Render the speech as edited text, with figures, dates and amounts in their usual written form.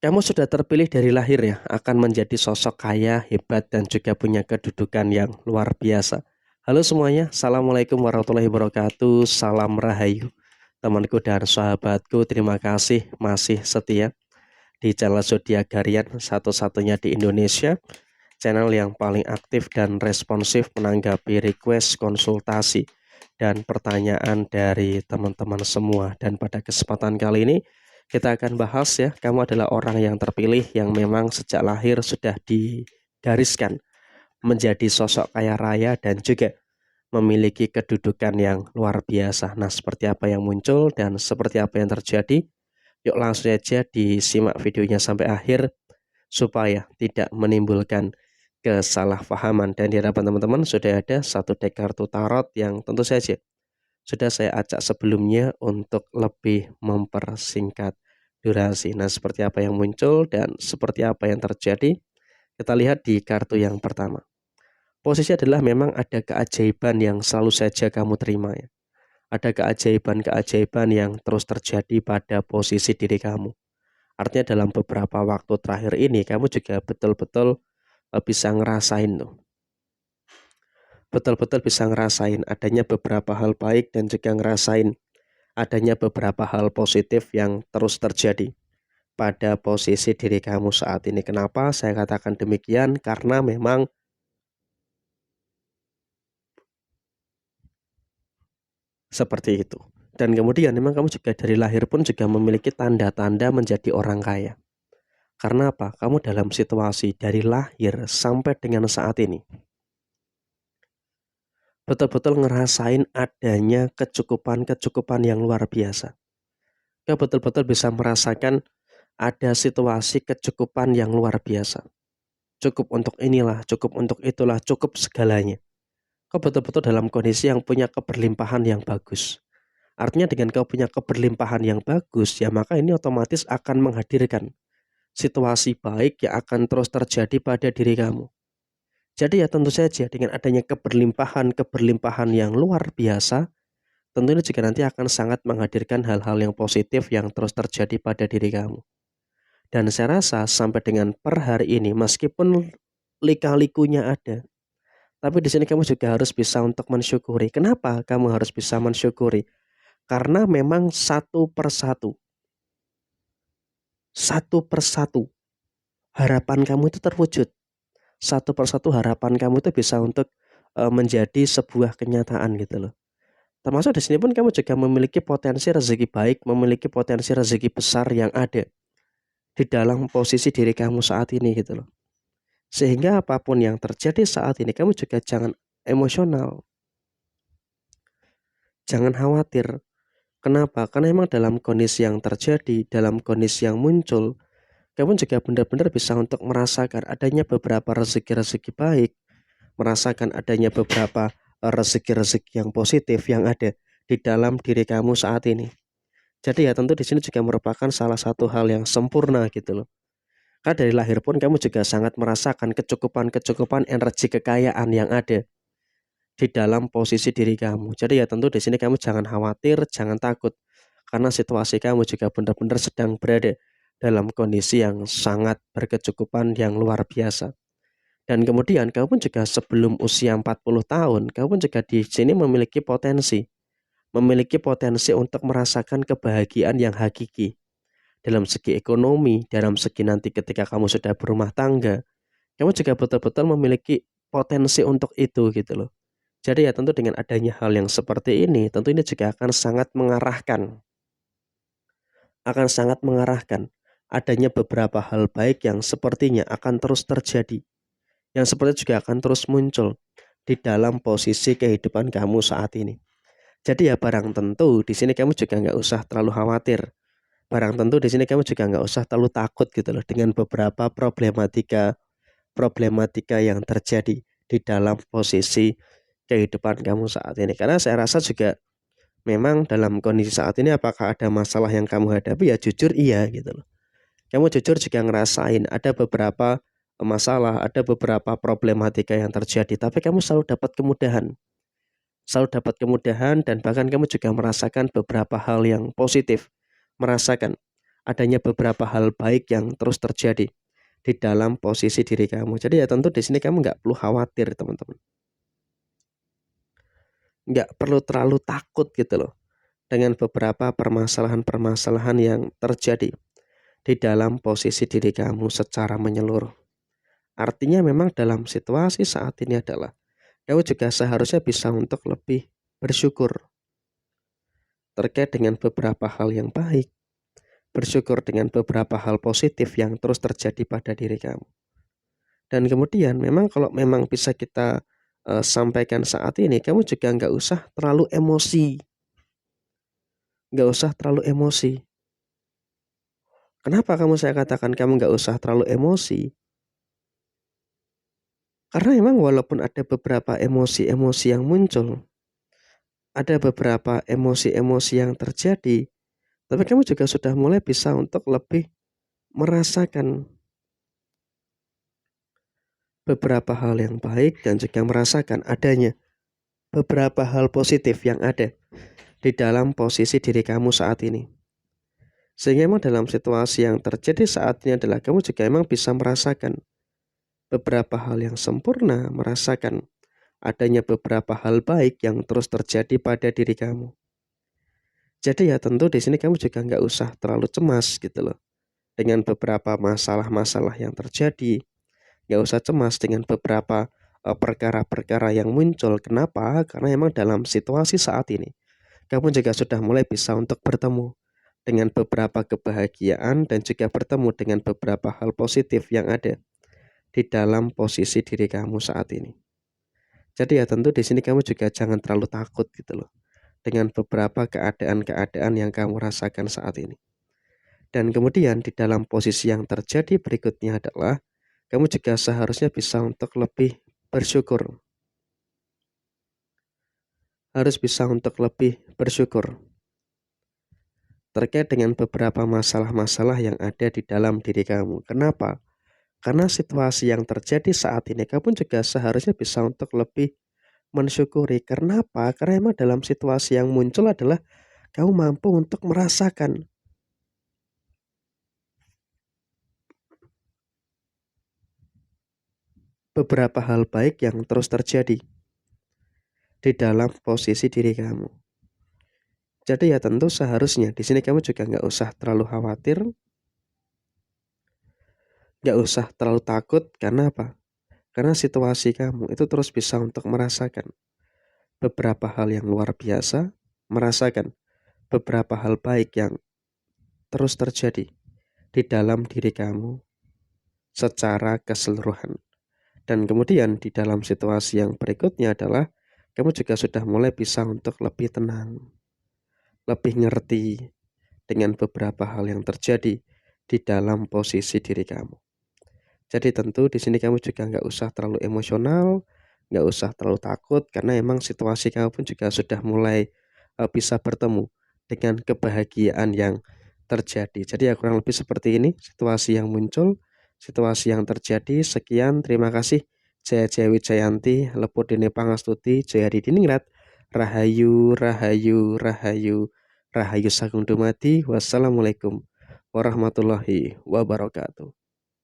Kamu sudah terpilih dari lahir ya, akan menjadi sosok kaya, hebat, dan juga punya kedudukan yang luar biasa. Halo semuanya, Assalamualaikum warahmatullahi wabarakatuh, salam rahayu. Temanku dan sahabatku, terima kasih masih setia di channel Zodiak Harian satu-satunya di Indonesia. Channel yang paling aktif dan responsif menanggapi request konsultasi dan pertanyaan dari teman-teman semua. Dan pada kesempatan kali ini kita akan bahas ya, kamu adalah orang yang terpilih yang memang sejak lahir sudah digariskan menjadi sosok kaya raya dan juga memiliki kedudukan yang luar biasa. Nah, seperti apa yang muncul dan seperti apa yang terjadi? Yuk langsung aja disimak videonya sampai akhir supaya tidak menimbulkan kesalahpahaman. Dan di hadapan teman-teman sudah ada satu deck kartu tarot yang tentu saja sudah saya acak sebelumnya untuk lebih mempersingkat durasi. Nah, seperti apa yang muncul dan seperti apa yang terjadi, kita lihat di kartu yang pertama. Posisi adalah memang ada keajaiban yang selalu saja kamu terima ya. Ada keajaiban-keajaiban yang terus terjadi pada posisi diri kamu. Artinya dalam beberapa waktu terakhir ini kamu juga betul-betul bisa ngerasain tuh. Betul-betul bisa ngerasain adanya beberapa hal baik dan juga ngerasain adanya beberapa hal positif yang terus terjadi pada posisi diri kamu saat ini. Kenapa saya katakan demikian? Karena memang seperti itu. Dan kemudian memang kamu juga dari lahir pun juga memiliki tanda-tanda menjadi orang kaya. Karena apa? Kamu dalam situasi dari lahir sampai dengan saat ini betul-betul ngerasain adanya kecukupan-kecukupan yang luar biasa. Kau betul-betul bisa merasakan ada situasi kecukupan yang luar biasa. Cukup untuk inilah, cukup untuk itulah, cukup segalanya. Kau betul-betul dalam kondisi yang punya keberlimpahan yang bagus. Artinya dengan kau punya keberlimpahan yang bagus, ya maka ini otomatis akan menghadirkan situasi baik yang akan terus terjadi pada diri kamu. Jadi ya tentu saja dengan adanya keberlimpahan yang luar biasa, tentu ini juga nanti akan sangat menghadirkan hal-hal yang positif yang terus terjadi pada diri kamu. Dan saya rasa sampai dengan per hari ini meskipun lika-likunya ada, tapi di sini kamu juga harus bisa untuk mensyukuri. Kenapa kamu harus bisa mensyukuri? Karena memang satu persatu harapan kamu itu terwujud. Satu persatu harapan kamu itu bisa untuk menjadi sebuah kenyataan gitu loh. Termasuk di sini pun kamu juga memiliki potensi rezeki baik, memiliki potensi rezeki besar yang ada di dalam posisi diri kamu saat ini gitu loh. Sehingga apapun yang terjadi saat ini kamu juga jangan emosional, jangan khawatir. Kenapa? Karena memang dalam kondisi yang terjadi, dalam kondisi yang muncul, kamu juga benar-benar bisa untuk merasakan adanya beberapa rezeki-rezeki baik, merasakan adanya beberapa rezeki-rezeki yang positif yang ada di dalam diri kamu saat ini. Jadi ya tentu di sini juga merupakan salah satu hal yang sempurna gitu loh. Karena dari lahir pun kamu juga sangat merasakan kecukupan-kecukupan energi kekayaan yang ada di dalam posisi diri kamu. Jadi ya tentu di sini kamu jangan khawatir, jangan takut. Karena situasi kamu juga benar-benar sedang berada dalam kondisi yang sangat berkecukupan yang luar biasa. Dan kemudian kamu pun juga sebelum usia 40 tahun, kamu pun juga di sini memiliki potensi. Memiliki potensi untuk merasakan kebahagiaan yang hakiki. Dalam segi ekonomi, dalam segi nanti ketika kamu sudah berumah tangga, kamu juga betul-betul memiliki potensi untuk itu gitu loh. Jadi ya tentu dengan adanya hal yang seperti ini, tentu ini juga akan sangat mengarahkan adanya beberapa hal baik yang sepertinya akan terus terjadi, yang seperti juga akan terus muncul di dalam posisi kehidupan kamu saat ini. Jadi ya barang tentu di sini kamu juga nggak usah terlalu khawatir. Barang tentu di sini kamu juga nggak usah terlalu takut gitu loh dengan beberapa problematika problematika yang terjadi di dalam posisi kehidupan kamu saat ini. Karena saya rasa juga memang dalam kondisi saat ini apakah ada masalah yang kamu hadapi ya jujur iya gitu loh. Kamu jujur juga ngerasain ada beberapa masalah, ada beberapa problematika yang terjadi, tapi kamu selalu dapat kemudahan. Selalu dapat kemudahan dan bahkan kamu juga merasakan beberapa hal yang positif. Merasakan adanya beberapa hal baik yang terus terjadi di dalam posisi diri kamu. Jadi ya tentu di sini kamu nggak perlu khawatir teman-teman. Nggak perlu terlalu takut gitu loh dengan beberapa permasalahan-permasalahan yang terjadi di dalam posisi diri kamu secara menyeluruh. Artinya memang dalam situasi saat ini adalah kamu juga seharusnya bisa untuk lebih bersyukur terkait dengan beberapa hal yang baik, bersyukur dengan beberapa hal positif yang terus terjadi pada diri kamu. Dan kemudian memang kalau memang bisa kita sampaikan saat ini, kamu juga nggak usah terlalu emosi, nggak usah terlalu emosi. Kenapa saya katakan kamu nggak usah terlalu emosi? Karena memang walaupun ada beberapa emosi-emosi yang muncul, ada beberapa emosi-emosi yang terjadi, tapi kamu juga sudah mulai bisa untuk lebih merasakan beberapa hal yang baik dan juga merasakan adanya beberapa hal positif yang ada di dalam posisi diri kamu saat ini. Sehingga memang dalam situasi yang terjadi saat ini adalah kamu juga memang bisa merasakan beberapa hal yang sempurna, merasakan adanya beberapa hal baik yang terus terjadi pada diri kamu. Jadi ya tentu di sini kamu juga nggak usah terlalu cemas gitu loh dengan beberapa masalah-masalah yang terjadi. Nggak usah cemas dengan beberapa perkara-perkara yang muncul. Kenapa? Karena memang dalam situasi saat ini kamu juga sudah mulai bisa untuk bertemu dengan beberapa kebahagiaan dan juga bertemu dengan beberapa hal positif yang ada di dalam posisi diri kamu saat ini. Jadi ya tentu di sini kamu juga jangan terlalu takut gitu loh dengan beberapa keadaan-keadaan yang kamu rasakan saat ini. Dan kemudian di dalam posisi yang terjadi berikutnya adalah kamu juga seharusnya bisa untuk lebih bersyukur. Harus bisa untuk lebih bersyukur terkait dengan beberapa masalah-masalah yang ada di dalam diri kamu. Kenapa? Karena situasi yang terjadi saat ini kamu juga seharusnya bisa untuk lebih mensyukuri. Kenapa? Karena memang dalam situasi yang muncul adalah kamu mampu untuk merasakan beberapa hal baik yang terus terjadi di dalam posisi diri kamu. Jadi ya tentu seharusnya di sini kamu juga nggak usah terlalu khawatir, nggak usah terlalu takut. Karena apa? Karena situasi kamu itu terus bisa untuk merasakan beberapa hal yang luar biasa, merasakan beberapa hal baik yang terus terjadi di dalam diri kamu secara keseluruhan. Dan kemudian di dalam situasi yang berikutnya adalah kamu juga sudah mulai bisa untuk lebih tenang, lebih ngerti dengan beberapa hal yang terjadi di dalam posisi diri kamu. Jadi tentu di sini kamu juga nggak usah terlalu emosional, nggak usah terlalu takut karena emang situasi kamu pun juga sudah mulai bisa bertemu dengan kebahagiaan yang terjadi. Jadi ya kurang lebih seperti ini situasi yang muncul, situasi yang terjadi. Sekian, terima kasih. Jaya Jaya Wijayanti, Lepodene Pangastuti, Jaya Didiningrat, Rahayu, Rahayu, Rahayu, Rahayu Sagung Dumadi. Wassalamualaikum warahmatullahi wabarakatuh.